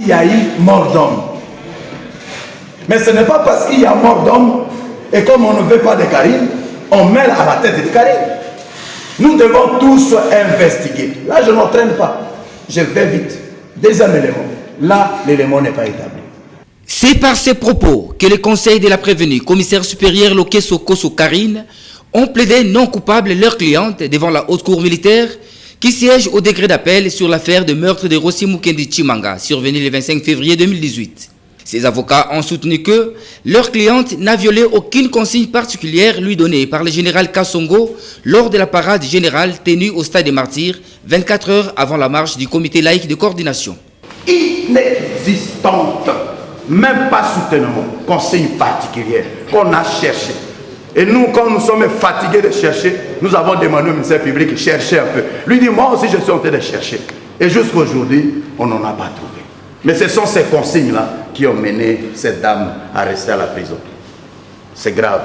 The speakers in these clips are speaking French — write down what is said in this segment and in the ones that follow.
Il y a eu mort d'homme. Mais ce n'est pas parce qu'il y a mort d'homme et comme on ne veut pas de Karim, on met à la tête de Karim. Nous devons tous investiguer. Là, je n'entraîne pas. Je vais vite. Deuxième élément. Là, l'élément n'est pas établi. C'est par ces propos que le conseil de la prévenue, commissaire supérieur Lokeso Koso Karine, ont plaidé non coupable leur cliente devant la haute cour militaire qui siège au degré d'appel sur l'affaire de meurtre de Rossi Mukendi Chimanga, survenu le 25 février 2018. Ces avocats ont soutenu que leur cliente n'a violé aucune consigne particulière lui donnée par le général Kassongo lors de la parade générale tenue au Stade des Martyrs 24 heures avant la marche du comité laïque de coordination. Inexistante, même pas soutènement, consigne particulière qu'on a cherché. Et nous, quand nous sommes fatigués de chercher, nous avons demandé au ministère public de chercher un peu. Lui dit, moi aussi je suis en train de chercher. Et jusqu'à aujourd'hui, on n'en a pas trouvé. Mais ce sont ces consignes-là qui ont mené cette dame à rester à la prison. C'est grave.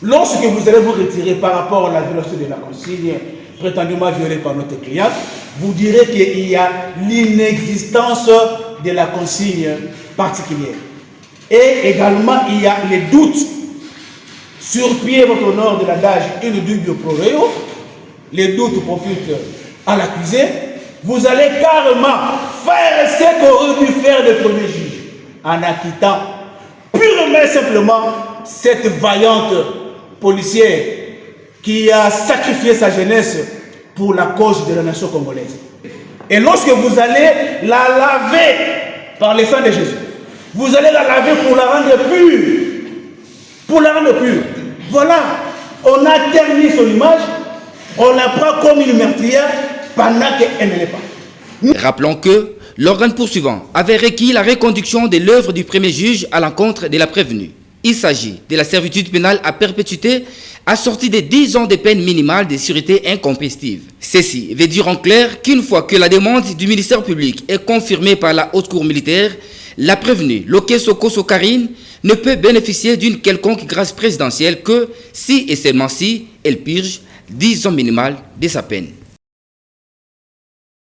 Lorsque vous allez vous retirer par rapport à la violation de la consigne prétendument violée par notre cliente, vous direz qu'il y a l'inexistence de la consigne particulière. Et également, il y a les doutes sur pied votre honneur de l'adage et le dubio pro reo. Les doutes profitent à l'accusé. Vous allez carrément faire ce qu'aurait dû faire le premier juge en acquittant purement et simplement cette vaillante policière qui a sacrifié sa jeunesse pour la cause de la nation congolaise. Et lorsque vous allez la laver par le sang de Jésus, vous allez la laver pour la rendre pure. Pour la rendre pure. Voilà, on a terni son image, on la prend comme une meurtrière pendant qu'elle ne l'est pas. Rappelons que l'organe poursuivant avait requis la reconduction de l'œuvre du premier juge à l'encontre de la prévenue. Il s'agit de la servitude pénale à perpétuité assortie de 10 ans de peine minimale de sûreté incompestive. Ceci veut dire en clair qu'une fois que la demande du ministère public est confirmée par la haute cour militaire, la prévenue Lokeso Koso Karine ne peut bénéficier d'une quelconque grâce présidentielle que si et seulement si elle purge 10 ans minimales de sa peine.